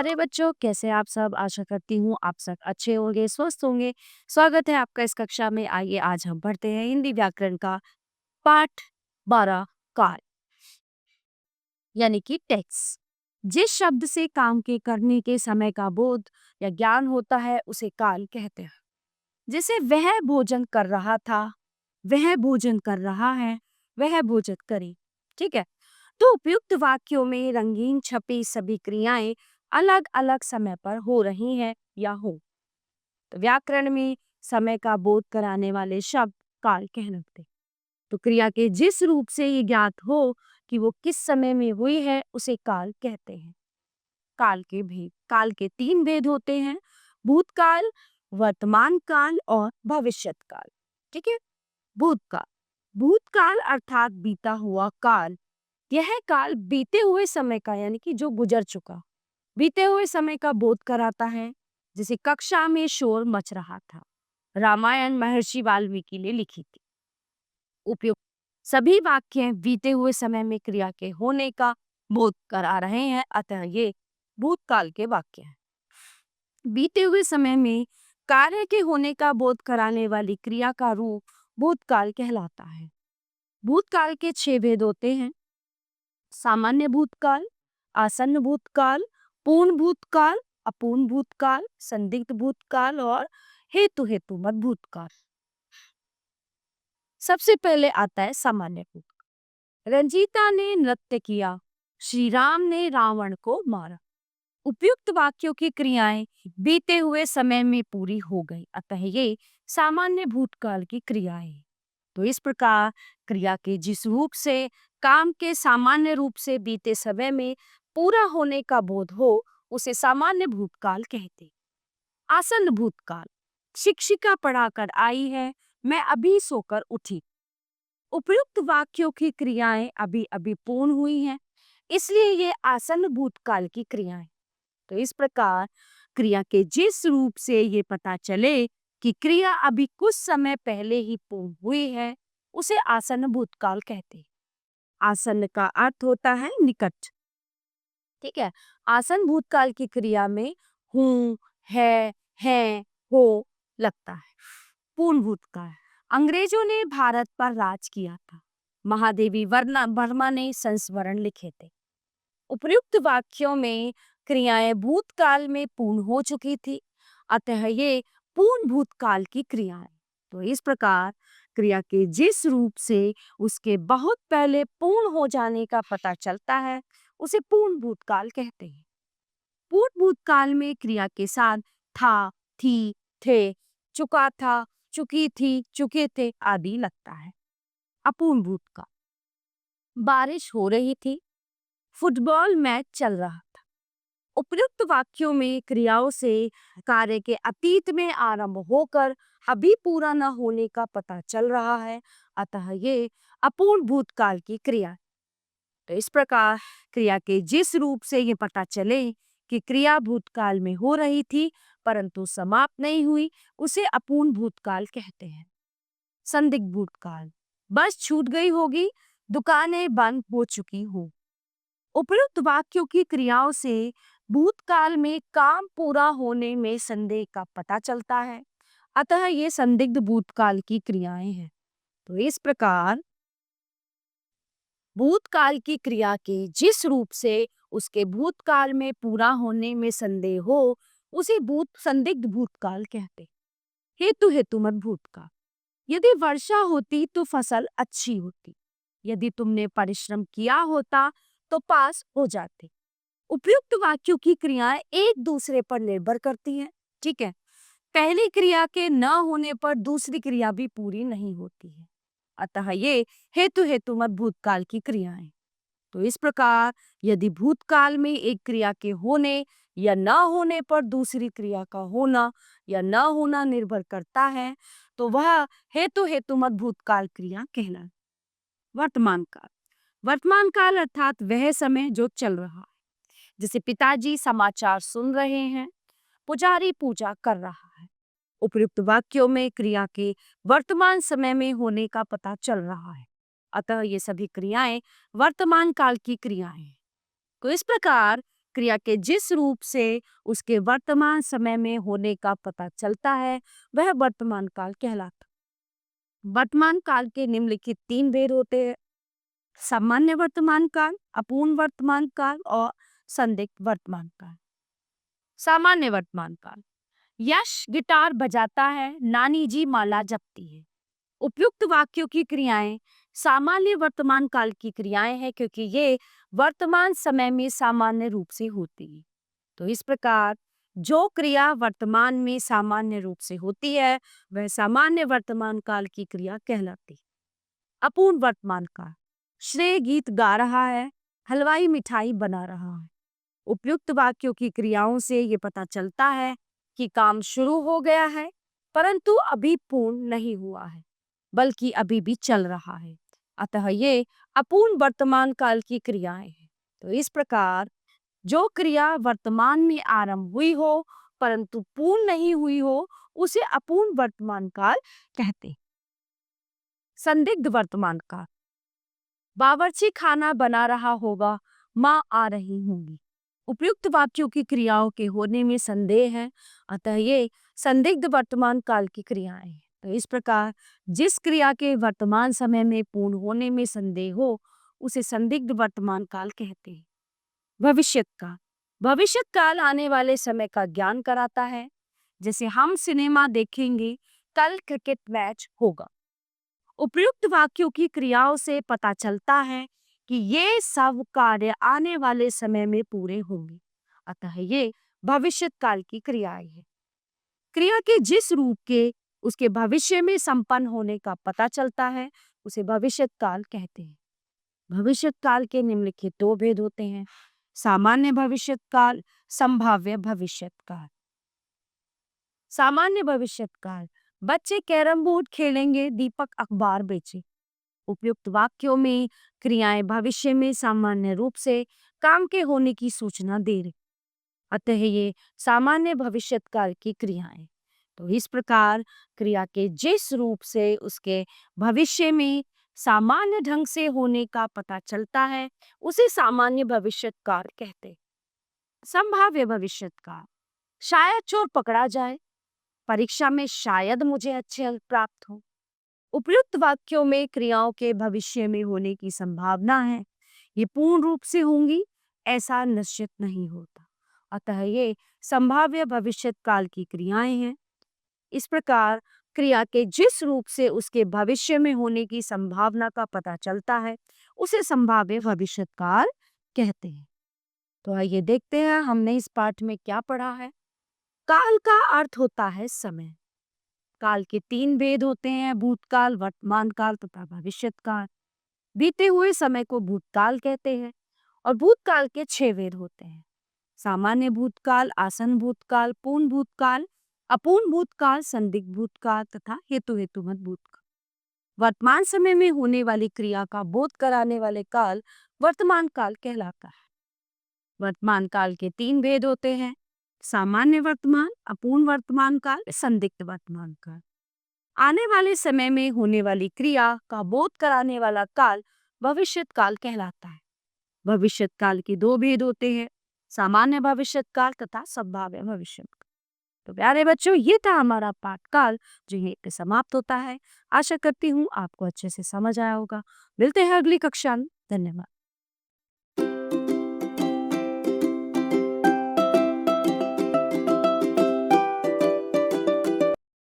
प्यारे बच्चों, कैसे आप सब। आशा करती हूँ आप सब अच्छे होंगे, स्वस्थ होंगे। स्वागत है आपका इस कक्षा में। आइए आज हम पढ़ते हैं हिंदी व्याकरण का पाठ 12 काल, यानी कि टेक्स्ट। जिस शब्द से काम के करने के समय का बोध या ज्ञान होता है उसे काल कहते हैं। जैसे वह भोजन कर रहा था, वह भोजन कर रहा है, वह भोजन करे। ठीक है। तो उपयुक्त वाक्यों में रंगीन छपी सभी क्रियाएं अलग अलग समय पर हो रही हैं या हो। तो व्याकरण में समय का बोध कराने वाले शब्द काल कहलाते हैं। तो क्रिया के जिस रूप से ये ज्ञात हो कि वो किस समय में हुई है उसे काल कहते हैं। काल के 3 भेद होते हैं: भूतकाल, वर्तमान काल और भविष्यत काल। ठीक है। भूतकाल भूतकाल अर्थात बीता हुआ काल। यह काल बीते हुए समय का, यानी कि जो गुजर चुका, बीते हुए समय का बोध कराता है। जैसे कक्षा में शोर मच रहा था, रामायण महर्षि वाल्मीकि ने लिखी थी। उपयुक्त सभी वाक्य बीते हुए समय में क्रिया के होने का बोध करा रहे हैं, अतः ये भूतकाल के वाक्य हैं। बीते हुए समय में कार्य के होने का बोध कराने वाली क्रिया का रूप भूतकाल कहलाता है। भूतकाल के 6 भेद होते हैं: सामान्य भूतकाल, आसन्न भूतकाल, पूर्ण भूतकाल, अपूर्ण भूतकाल, संदिग्ध भूतकाल और हेतुमत भूतकाल। सबसे पहले आता है सामान्य भूतकाल। रंजीता ने नृत्य किया, श्री राम ने रावण को मारा। उपयुक्त वाक्यों की क्रियाएं बीते हुए समय में पूरी हो गई, अतः ये सामान्य भूतकाल की क्रियाएं हैं। तो इस प्रकार क्रिया के जिस रूप से काम के सामान्य रूप से बीते समय में पूरा होने का बोध हो उसे सामान्य भूतकाल कहते हैं। आसन्न भूतकाल: शिक्षिका पढ़ाकर आई है, मैं अभी सोकर उठी। उपयुक्त वाक्यों की क्रियाएं अभी अभी पूर्ण हुई हैं, इसलिए ये आसन्न भूतकाल की क्रियाएं। तो इस प्रकार क्रिया के जिस रूप से ये पता चले कि क्रिया अभी कुछ समय पहले ही पूर्ण हुई है उसे आसन्न भूतकाल कहते हैं। आसन्न का अर्थ होता है निकट। ठीक है। आसन्न भूतकाल की क्रिया में हूं, है, हो लगता है। पूर्ण भूतकाल: अंग्रेजों ने भारत पर राज किया था, महादेवी वर्मा ने संस्मरण लिखे थे। उपयुक्त वाक्यों में क्रियाएं भूतकाल में पूर्ण हो चुकी थी, अतः ये पूर्ण भूतकाल की क्रियाएं। तो इस प्रकार क्रिया के जिस रूप से उसके बहुत पहले पूर्ण हो जाने का पता चलता है उसे पूर्ण भूतकाल कहते हैं। पूर्ण भूतकाल में क्रिया के साथ था, थी, थे, चुका था, चुकी थी, चुके थे आदि लगता है। अपूर्ण भूतकाल: बारिश हो रही थी, फुटबॉल मैच चल रहा था। उपयुक्त वाक्यों में क्रियाओं से कार्य के अतीत में आरंभ होकर अभी पूरा न होने का पता चल रहा है, अतः ये अपूर्ण भूतकाल की क्रिया है। तो इस प्रकार क्रिया के जिस रूप से ये पता चले कि क्रिया भूतकाल में हो रही थी परंतु समाप्त नहीं हुई उसे अपूर्ण भूतकाल कहते हैं। संदिग्ध भूतकाल: बस छूट गई होगी, दुकानें बंद हो चुकी हो। उपयुक्त वाक्यों की क्रियाओं से भूतकाल में काम पूरा होने में संदेह का पता चलता है, अतः ये संदिग्ध भूतकाल की क्रियाएं हैं। तो इस प्रकार भूतकाल की क्रिया के जिस रूप से उसके भूतकाल में पूरा होने में संदेह हो उसे संदिग्ध भूतकाल कहते। हेतुमत भूतकाल: यदि वर्षा होती तो फसल अच्छी होती, यदि तुमने परिश्रम किया होता तो पास हो जाते। उपयुक्त वाक्यों की क्रियाएं एक दूसरे पर निर्भर करती हैं। ठीक है। पहली क्रिया के न होने पर दूसरी क्रिया भी पूरी नहीं होती है, अतः ये हेतुमत भूतकाल की क्रियाएं। तो इस प्रकार यदि भूतकाल में एक क्रिया के होने या न होने पर दूसरी क्रिया का होना या न होना निर्भर करता है तो वह हेतुमत भूतकाल क्रिया कहलाती। वर्तमान काल: वर्तमान काल अर्थात वह समय जो चल रहा है। जैसे पिताजी समाचार सुन रहे हैं, पुजारी पूजा कर रहा है। उपयुक्त वाक्यों में क्रिया के वर्तमान समय में होने का पता चल रहा है, अतः ये सभी क्रियाएं वर्तमान काल की क्रियाएं हैं। तो इस प्रकार क्रिया के जिस रूप से उसके वर्तमान समय में होने का पता चलता है वह वर्तमान काल कहलाता है। वर्तमान काल के निम्नलिखित 3 भेद होते हैं: सामान्य वर्तमान काल, अपूर्ण वर्तमान काल और संदिग्ध वर्तमान काल। सामान्य वर्तमान काल: यश गिटार बजाता है, नानी जी माला जपती है। उपयुक्त वाक्यों की क्रियाएं सामान्य वर्तमान काल की क्रियाएं हैं क्योंकि ये वर्तमान समय में सामान्य रूप से होती है। तो इस प्रकार जो क्रिया वर्तमान में सामान्य रूप से होती है वह सामान्य वर्तमान काल की क्रिया कहलाती है। अपूर्ण वर्तमान काल: श्रेय गीत गा रहा है, हलवाई मिठाई बना रहा है। उपयुक्त वाक्यों की क्रियाओं से ये पता चलता है कि काम शुरू हो गया है परंतु अभी पूर्ण नहीं हुआ है बल्कि अभी भी चल रहा है, अतः ये अपूर्ण वर्तमान काल की क्रियाएं हैं। तो इस प्रकार जो क्रिया वर्तमान में आरंभ हुई हो परंतु पूर्ण नहीं हुई हो उसे अपूर्ण वर्तमान काल कहते हैं। संदिग्ध वर्तमान काल: बावर्ची खाना बना रहा होगा, माँ आ रही होंगी। उपयुक्त वाक्यों की क्रियाओं के होने में संदेह है, अतः ये संदिग्ध वर्तमान काल की क्रियाएं हैं। तो इस प्रकार जिस क्रिया के वर्तमान समय में पूर्ण होने में संदेह हो उसे संदिग्ध वर्तमान काल कहते हैं। भविष्यत काल: भविष्यत काल आने वाले समय का ज्ञान कराता है, जैसे हम सिनेमा देखेंगे, कल क्रिकेट मैच होगा। उपयुक्त वाक्यों की क्रियाओं से पता चलता है कि ये सब कार्य आने वाले समय में पूरे होंगे, अतः ये भविष्यत काल की क्रियाएं हैं। क्रिया के जिस रूप के उसके भविष्य में संपन्न होने का पता चलता है उसे भविष्यत काल कहते हैं। भविष्यत काल के निम्नलिखित 2 भेद होते हैं: सामान्य भविष्यत काल, संभाव्य भविष्यत काल। सामान्य भविष्यत काल: बच्चे कैरम बोर्ड खेलेंगे, दीपक अखबार बेचे। उपयुक्त वाक्यों में क्रियाएं भविष्य में सामान्य रूप से काम के होने की सूचना दे रही, अतः ये सामान्य भविष्यत काल की क्रियाएं। तो इस प्रकार क्रिया के जिस रूप से उसके भविष्य में सामान्य ढंग से होने का पता चलता है उसे सामान्य भविष्यत काल कहते हैं। संभाव्य भविष्यत काल: शायद चोर पकड़ा जाए, परीक्षा में शायद मुझे अच्छे अंक प्राप्त हो। उपयुक्त वाक्यों में क्रियाओं के भविष्य में होने की संभावना है, ये पूर्ण रूप से होंगी ऐसा निश्चित नहीं होता, अतः ये संभाव्य भविष्यत काल की क्रियाएं हैं। इस प्रकार क्रिया के जिस रूप से उसके भविष्य में होने की संभावना का पता चलता है उसे संभाव्य भविष्यत काल कहते हैं। तो आइए देखते हैं हमने इस पाठ में क्या पढ़ा है। काल का अर्थ होता है समय। काल के 3 भेद होते हैं: भूतकाल, वर्तमान काल तथा भविष्यत काल। बीते हुए समय को भूतकाल कहते हैं और भूतकाल के 6 भेद होते हैं: सामान्य भूतकाल, आसन्न भूतकाल, पूर्ण भूतकाल, अपूर्ण भूतकाल, संदिग्ध भूतकाल तथा हेतुमत भूतकाल। वर्तमान समय में होने वाली क्रिया का बोध कराने वाले काल वर्तमान काल कहलाता है। वर्तमान काल के 3 भेद होते हैं: सामान्य वर्तमान, अपूर्ण वर्तमान काल, संदिग्ध वर्तमान काल। आने वाले समय में होने वाली क्रिया का बोध कराने वाला काल भविष्यत काल कहलाता है। भविष्यत काल के 2 भेद होते हैं: सामान्य भविष्यत काल तथा संभाव्य भविष्यत काल। तो प्यारे बच्चों, ये था हमारा पाठकाल जो यहीं पे समाप्त होता है। आशा करती हूँ आपको अच्छे से समझ आया होगा। मिलते हैं अगली कक्षा में। धन्यवाद।